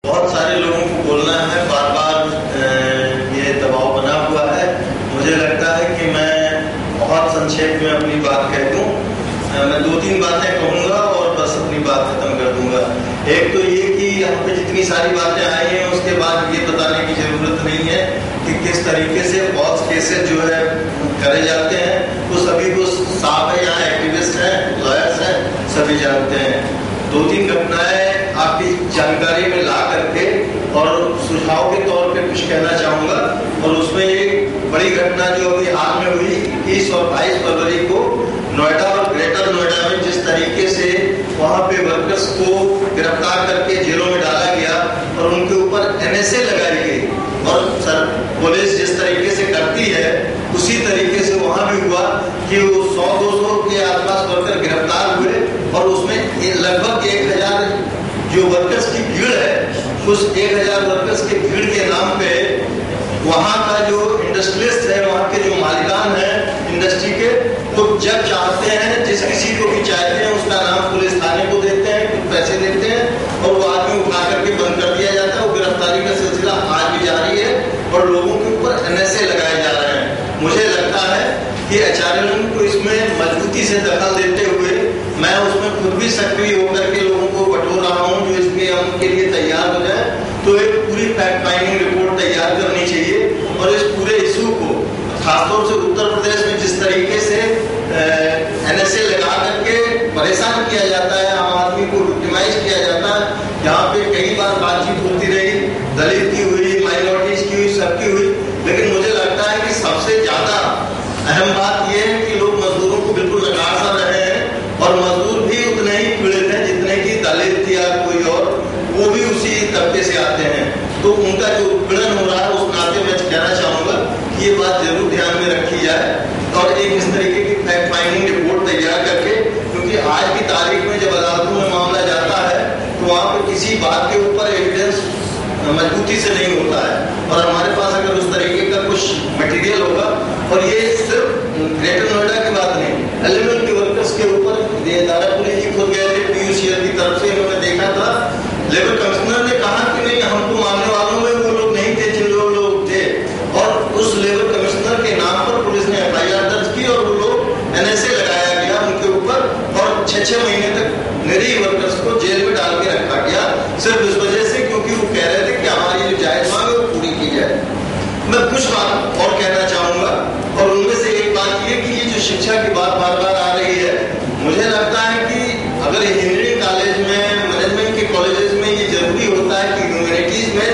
बहुत सारे लोगों को बोलना है, बार बार ये दबाव बना हुआ है। मुझे लगता है कि मैं बहुत संक्षेप में अपनी बात कह दूं। मैं 2-3 बातें कहूंगा और बस अपनी बात खत्म कर दूंगा। एक तो ये कि यहाँ पे जितनी सारी बातें आई हैं उसके बाद ये बताने की जरूरत नहीं है कि किस तरीके से फॉल्स केसेस जो है करे जाते हैं। तो सभी को साफ है, यहाँ एक्टिविस्ट हैं, लॉयर्स हैं, सभी जानते हैं। 2-3 घटनाएं आपकी जानकारी में ला करके और सुझाव के तौर पे कुछ कहना चाहूंगा। और उसमें एक बड़ी घटना जो अभी हाल में हुई 21 और 22 फरवरी को नोएडा और ग्रेटर नोएडा में जिस तरीके से वहां पे वर्कर्स को गिरफ्तार करके जेलों में डाला गया और उनके ऊपर NSA लगाई गई और सर पुलिस जिस तरीके से करती है उसी तरीके से वहां भी हुआ कि वो 100-200 के आसपास वर्कर गिरफ्तार हुए और उसमें लगभग 1000 जो वर्कर्स की भीड़ है, उस 1000 वर्कर्स की भीड़ के नाम पे वहां का जो इंडस्ट्रियलिस्ट है, वहां के जो मालिकान है इंडस्ट्री के, तो जब चाहते हैं जिस किसी को भी चाहते हैं उसका नाम पुलिस थाने को देते हैं, कुछ पैसे देते हैं और वो आदमी उठा करके बंद कर दिया जाता है। वो गिरफ्तारी का सिलसिला आज भी जारी है और लोगों के ऊपर NSA लगाए जा रहे हैं। मुझे लगता है कि HRM को इसमें मजबूती से दखल देते हुए मैं उसमें खुद भी सक्रिय होकर के लोगों को बटोर रहा हूं जो इसके हम के लिए तैयार हो जाए। तो एक पूरी फैक्ट फाइंडिंग रिपोर्ट तैयार करनी चाहिए और इस पूरे इशू को खासतौर से उत्तर प्रदेश में जिस तरीके से NSA लगा करके परेशान किया जाता है, आम आदमी को विक्टिमाइज किया जाता है। यहाँ पे कई बार बातचीत होती रही, दलित की हुई, माइनॉरिटीज की हुई, सबकी हुई, लेकिन मुझे लगता है कि सबसे ज्यादा अहम बात यह है कि लोग मजदूरों को बिल्कुल नकार सा रहे हैं और मजदूर भी उतने ही पीड़ित हैं जितने की दलित या कोई और, वो भी उसी तबके से आते हैं। तो उनका जो उत्पीड़न हो रहा है उस नाते मैं कहना चाहूंगा कि ये बात जरूर ध्यान में रखी जाए और एक इस तरीके की फैक्ट फाइंडिंग रिपोर्ट तैयार करके, क्योंकि आज की तारीख में जब अदालतों में मामला जाता है तो वहां पर किसी बात के ऊपर एविडेंस मजबूती से नहीं होता है और हमारे पास अगर उस तरीके का कुछ मटेरियल होगा, और ये सिर्फ ग्रेटर नोएडा की बात नहीं, LML के वर्कर्स के ऊपर दारापुरी जी खुद गए थे PUCL की तरफ से, इन्होंने देखा था। लेबर कमिश्नर ने कहा कि नहीं, हमको मानने वालों में वो लोग नहीं थे जिन लोग थे, और उस लेबर कमिश्नर के नाम पर पुलिस ने FIR दर्ज की और वो लोग NSA लगाया गया उनके ऊपर और 6-6 महीने तक निरीह वर्कर्स को जेल में डाल के रखा गया सिर्फ इस वजह से क्योंकि वो कह रहे थे कि हमारी जो जायज मांग है वो पूरी की जाए। मैं कुछ बात और कहना चाहूंगा और उनमें से एक बात ये कि ये जो शिक्षा की बात बार बार आ रही है, मुझे लगता है कि अगर इंजीनियरिंग कॉलेज में, मैनेजमेंट के कॉलेजेस में ये जरूरी होता है कि ह्यूमैनिटीज में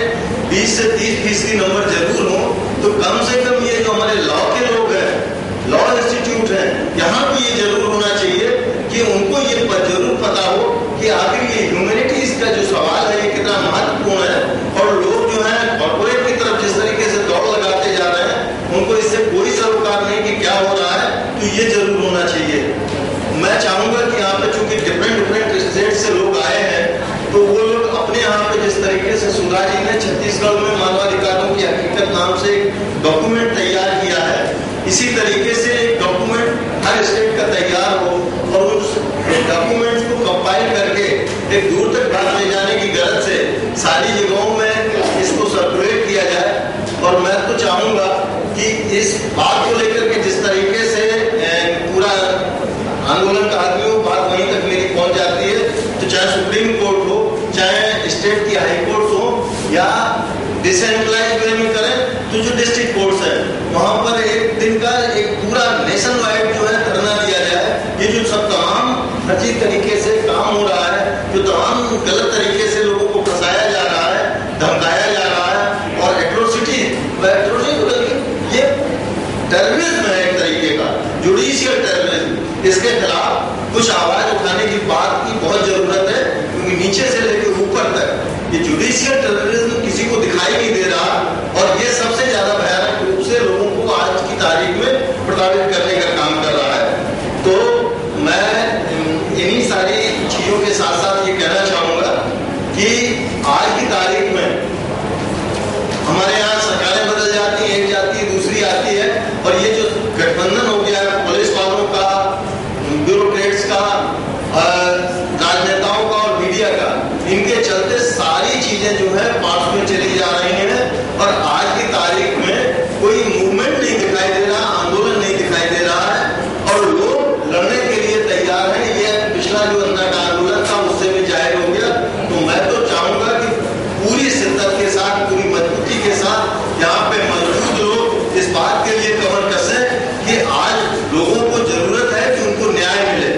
20 से 30% नंबर जरूर हो, तो कम से कम ये जो हमारे लॉ के लोग हैं, लॉ इंस्टीट्यूट है, यहाँ पे ये जरूर होना चाहिए कि उनको ये जरूर पता हो कि आखिर ये ह्यूमैनिटीज का जो सवाल है ये कितना महत्वपूर्ण है और लोग जो है कॉर्पोरेट की तरफ जिस तरीके से दौड़ लगाते जा रहे हैं उनको इससे कोई सरोकार नहीं कि क्या हो रहा है, तो ये जरूर होना चाहिए। मैं चाहूंगा कि यहाँ पे चूंकि डिफरेंट स्टेट से लोग आए हैं तो वो लोग अपने यहाँ पे जिस तरीके से सुधा जी ने छत्तीसगढ़ में मानवाधिकारों की हकीकत नाम से एक डॉक्यूमेंट तैयार किया है, इसी तरीके से एक डॉक्यूमेंट हर स्टेट का तैयार हो और उस डॉक्यूमेंट्स को कंपाइल करके एक दूर तक बात ले जाने की गरज से सारी जगहों में इसको सर्कुलेट किया जाए। और मैं तो चाहूंगा कि इस बात को लेकर के जिस तरीके से पूरा आंदोलन का आदमी हो, बात वहीं तक मेरी पहुंच जाती है, तो चाहे सुप्रीम कोर्ट हो, चाहे स्टेट की हाई कोर्ट हो या डिसेंट्रलाइज वे में करें तो जो डिस्ट्रिक्ट कोर्ट्स है वहां पर एक दिन का एक पूरा नेशन वाइड जो है धरना दिया जाए। ये जो सब तमाम फर्जी तरीके से काम हो रहा है, जो तमाम गलत तरीके से लोगों को फंसाया जा रहा है, धमकाया जा रहा है और एट्रोसिटी ये टेररिज्म है एक तरीके का, जुडिशियल टेररिज्म, इसके खिलाफ कुछ आवाज उठाने की बात की बहुत जरूरत है क्योंकि नीचे से लेकर ऊपर तक ये जुडिशियल टेररिज्म किसी को दिखाई नहीं दे रहा और ये सबसे ज्यादा भयानक रूप से लोगों को आज की तारीख में प्रताड़ित करने का काम कर रहा है। तो मैं इन्हीं सारी चीजों के साथ साथ ये कहना चाहूंगा कि आज की तारीख में हमारे यहाँ सरकारें बदल जाती हैं, एक जाती है दूसरी आती है और ये जो गठबंधन हो गया है पुलिस वालों का, ब्यूरोक्रेट्स का, राजनेताओं का और मीडिया का, इनके चलते सारी चीजें जो है है पास में चली जा रही हैं और आज की तारीख में कोई मूवमेंट नहीं दिखाई दे रहा, आंदोलन नहीं दिखाई दे रहा है और लोग लड़ने के लिए तैयार हैं। ये पिछला जो अन्ना का आंदोलन था उससे भी जाहिर हो गया। तो मैं तो चाहूंगा कि पूरी शिद्दत के साथ, पूरी मजबूती के साथ यहाँ पे मौजूद लोग इस बात के लिए कमर कसें कि आज लोगों को जरूरत है कि उनको न्याय मिले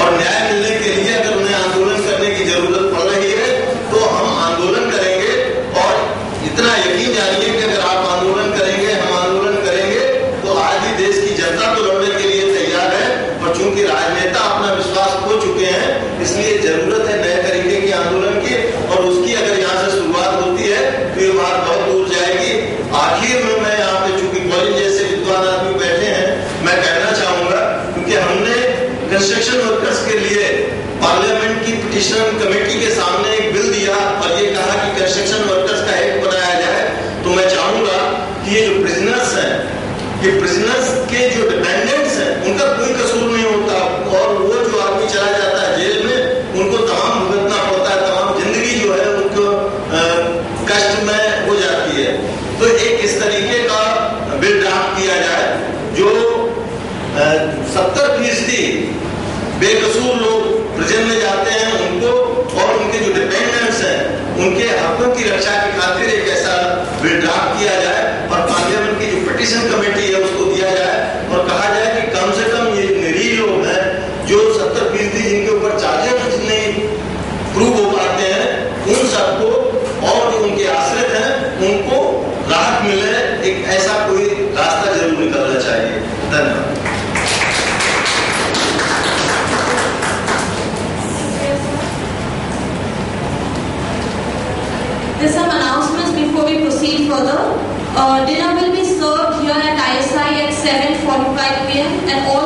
और न्याय मिलने के लिए अगर उन्हें आंदोलन करने की जरूरत पड़ रही है तो हम आंदोलन करेंगे। और इतना यकीन जानिए कि अगर आप आंदोलन करेंगे, हम आंदोलन करेंगे तो आज भी देश की जनता तो लड़ने के लिए तैयार है और चूंकि राजनेता अपना विश्वास खो चुके हैं इसलिए जरूरत है नए तरीके के आंदोलन की और उसकी अगर यहाँ से शुरुआत होती है तो ये बात बहुत दूर जाएगी। आखिर में मैं यहाँ पे चूंकि कॉलेज जैसे विद्वान आदमी बैठे हैं, मैं कहना चाहूंगा क्योंकि हमने कंस्ट्रक्शन वर्कर्स के लिए पार्लियामेंट की पिटीशन कमेटी के सामने एक बिल दिया और ये कहा कि कंस्ट्रक्शन वर्कर्स का एक्ट बनाया जाए। तो मैं चाहूंगा कि ये जो प्रिजनर्स हैं, ये प्रिजनर्स के जो डिपेंडेंट्स हैं उनका कोई कसूर नहीं होता और वो जो आदमी चला जाता है जेल में उनको तमाम भुगतना पड़ता है, तमाम जिंदगी जो है उनको कष्ट में हो जाती है। तो एक इस तरीके का बिल ड्राफ्ट किया जाए जो 70% बेकसूर लोग प्रिजन में जाते हैं उनको और उनके जो डिपेंडेंट्स हैं उनके हकों की रक्षा की खातिर एक ऐसा बिल ड्राफ्ट किया जाए और पार्लियामेंट की जो पिटीशन कमेटी है उसको दिया जाए और कहा जाए कि कम से कम ये निरीह लोग हैं जो 70% जिनके ऊपर चार्जेस नहीं प्रूव हो पाते हैं उन सबको और जो उनके आश्रित हैं उनको राहत मिले। एक ऐसा कोई रास्ता जरूर निकलना चाहिए। धन्यवाद। There's some announcements before we proceed further. Dinner will be served here at ISI at 7:45 p.m. and all